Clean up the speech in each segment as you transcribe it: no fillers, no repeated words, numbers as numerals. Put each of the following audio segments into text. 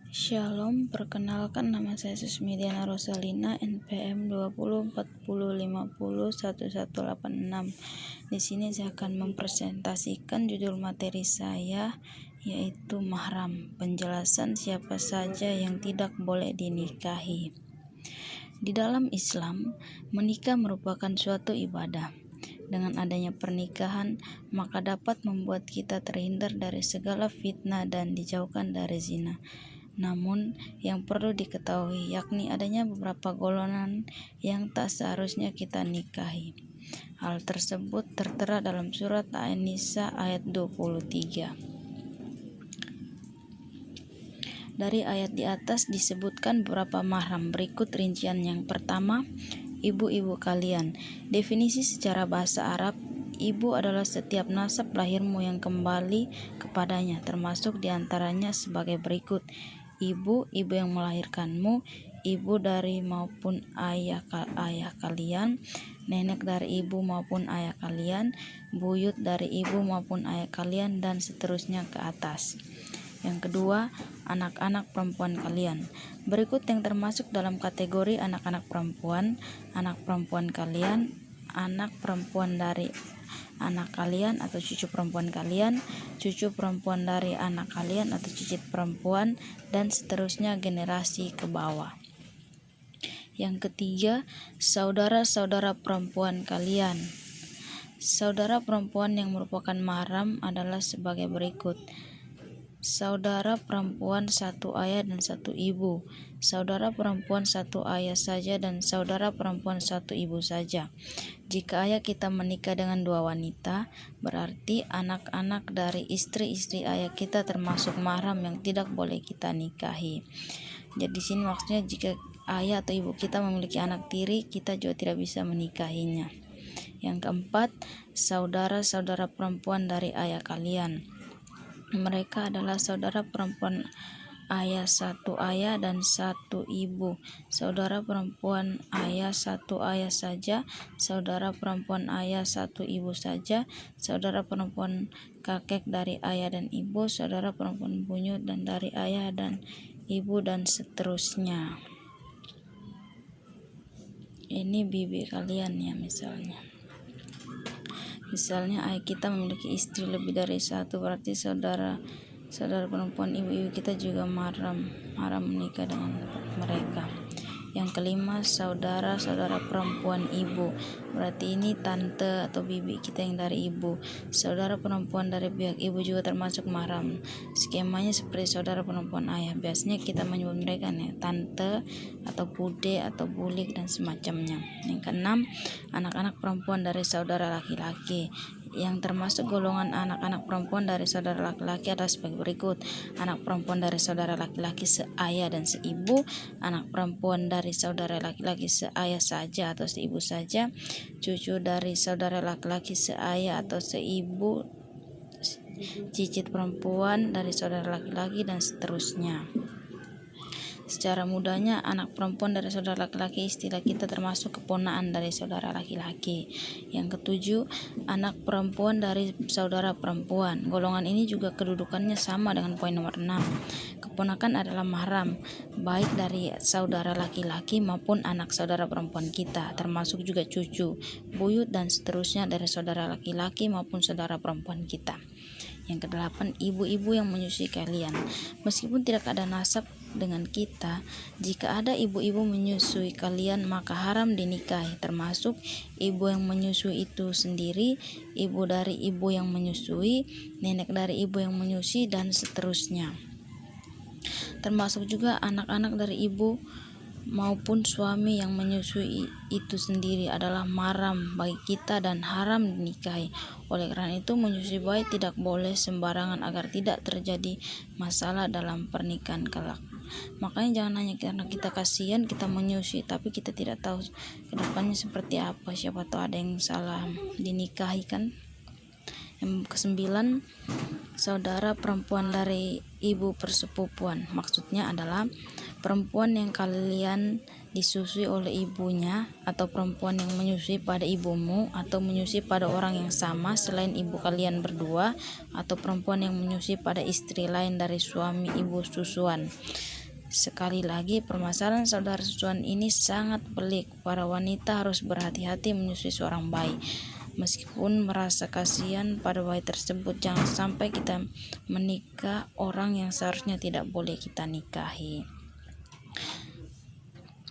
Shalom, perkenalkan nama saya Susmidiana Rosalina, NPM 2040501186. Di sini saya akan mempresentasikan judul materi saya, yaitu mahram, penjelasan siapa saja yang tidak boleh dinikahi. Di dalam Islam, menikah merupakan suatu ibadah. Dengan adanya pernikahan, maka dapat membuat kita terhindar dari segala fitnah dan dijauhkan dari zina. Namun, yang perlu diketahui yakni adanya beberapa golongan yang tak seharusnya kita nikahi. Hal tersebut tertera dalam surat An-Nisa ayat 23. Dari ayat di atas disebutkan beberapa mahram. Berikut rincian. Yang pertama, ibu-ibu kalian. Definisi secara bahasa Arab, ibu adalah setiap nasab lahirmu yang kembali kepadanya, termasuk diantaranya sebagai berikut. Ibu yang melahirkanmu, ibu dari maupun ayah kalian, nenek dari ibu maupun ayah kalian, buyut dari ibu maupun ayah kalian, dan seterusnya ke atas. Yang kedua, anak-anak perempuan kalian. Berikut yang termasuk dalam kategori anak-anak perempuan kalian, anak perempuan dari anak kalian atau cucu perempuan kalian, cucu perempuan dari anak kalian atau cicit perempuan, dan seterusnya generasi ke bawah. Yang ketiga, saudara-saudara perempuan kalian. Saudara perempuan yang merupakan mahram adalah sebagai berikut. Saudara perempuan satu ayah dan satu ibu, saudara perempuan satu ayah saja, dan saudara perempuan satu ibu saja. Jika ayah kita menikah dengan dua wanita, berarti anak-anak dari istri-istri ayah kita termasuk mahram yang tidak boleh kita nikahi. Jadi di sini maksudnya jika ayah atau ibu kita memiliki anak tiri, kita juga tidak bisa menikahinya. Yang keempat, saudara-saudara perempuan dari ayah kalian. Mereka adalah saudara perempuan ayah satu ayah dan satu ibu, saudara perempuan ayah satu ayah saja, saudara perempuan ayah satu ibu saja, saudara perempuan kakek dari ayah dan ibu, saudara perempuan buyut dan dari ayah dan ibu, dan seterusnya. Ini bibi kalian ya, misalnya ayah kita memiliki istri lebih dari satu, berarti saudara perempuan ibu kita juga haram menikah dengan mereka. Yang kelima, saudara perempuan ibu, berarti ini tante atau bibi kita yang dari ibu. Saudara perempuan dari pihak ibu juga termasuk mahram. Skemanya seperti saudara perempuan ayah, biasanya kita menyebut mereka tante atau bude atau bulik dan semacamnya. Yang keenam, anak-anak perempuan dari saudara laki-laki. Yang termasuk golongan anak-anak perempuan dari saudara laki-laki adalah sebagai berikut. Anak perempuan dari saudara laki-laki seayah dan seibu, anak perempuan dari saudara laki-laki seayah saja atau seibu saja, cucu dari saudara laki-laki seayah atau seibu, cicit perempuan dari saudara laki-laki, dan seterusnya. Secara mudahnya, anak perempuan dari saudara laki-laki istilah kita termasuk keponaan dari saudara laki-laki. Yang ketujuh, anak perempuan dari saudara perempuan. Golongan ini juga kedudukannya sama dengan poin nomor 6. Keponakan adalah mahram, baik dari saudara laki-laki maupun anak saudara perempuan kita, termasuk juga cucu, buyut, dan seterusnya dari saudara laki-laki maupun saudara perempuan kita. Yang kedelapan, ibu-ibu yang menyusui kalian. Meskipun tidak ada nasab dengan kita, jika ada ibu-ibu menyusui kalian maka haram dinikahi, termasuk ibu yang menyusui itu sendiri, ibu dari ibu yang menyusui, nenek dari ibu yang menyusui, dan seterusnya. Termasuk juga anak-anak dari ibu maupun suami yang menyusui itu sendiri adalah mahram bagi kita dan haram dinikahi. Oleh karena itu, menyusui bayi tidak boleh sembarangan agar tidak terjadi masalah dalam pernikahan kelak. Makanya jangan hanya karena kita kasihan kita menyusui, tapi kita tidak tahu kedepannya seperti apa, siapa tahu ada yang salah dinikahi kan. Yang kesembilan, saudara perempuan dari ibu persepupuan. Maksudnya adalah perempuan yang kalian disusui oleh ibunya, atau perempuan yang menyusui pada ibumu atau menyusui pada orang yang sama selain ibu kalian berdua, atau perempuan yang menyusui pada istri lain dari suami ibu susuan. Sekali lagi, permasalahan saudara susuan ini sangat pelik. Para wanita harus berhati-hati menyusui seorang bayi. Meskipun merasa kasihan pada bayi tersebut, jangan sampai kita menikah orang yang seharusnya tidak boleh kita nikahi.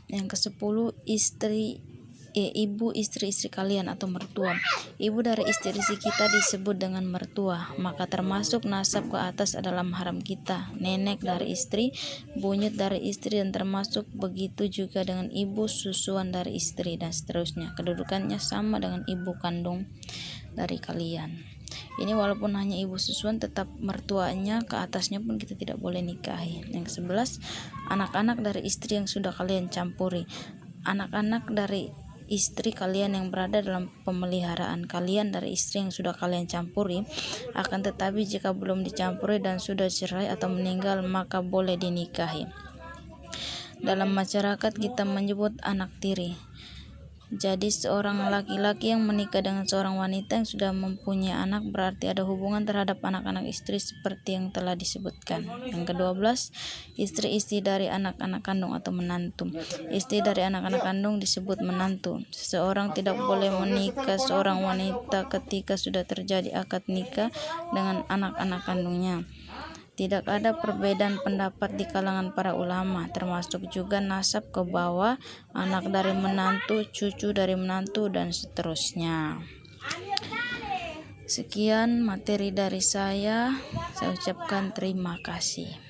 Yang ke-10, ibu istri-istri kalian atau mertua. Ibu dari istri-istri kita disebut dengan mertua, maka termasuk nasab ke atas adalah mahram kita. Nenek dari istri, buyut dari istri, dan termasuk begitu juga dengan ibu susuan dari istri, dan seterusnya. Kedudukannya sama dengan ibu kandung dari kalian. Ini walaupun hanya ibu susuan, tetap mertuanya ke atasnya pun kita tidak boleh nikahi. Yang ke-11, anak-anak dari istri yang sudah kalian campuri. Anak-anak dari istri kalian yang berada dalam pemeliharaan kalian dari istri yang sudah kalian campuri, akan tetapi jika belum dicampuri dan sudah cerai atau meninggal, maka boleh dinikahi. Dalam masyarakat kita menyebut anak tiri. Jadi seorang laki-laki yang menikah dengan seorang wanita yang sudah mempunyai anak berarti ada hubungan terhadap anak-anak istri seperti yang telah disebutkan. Yang ke-12, istri-istri dari anak-anak kandung atau menantu. Istri dari anak-anak kandung disebut menantu. Seseorang tidak boleh menikah seorang wanita ketika sudah terjadi akad nikah dengan anak-anak kandungnya. Tidak ada perbedaan pendapat di kalangan para ulama, termasuk juga nasab ke bawah, anak dari menantu, cucu dari menantu, dan seterusnya. Sekian materi dari saya ucapkan terima kasih.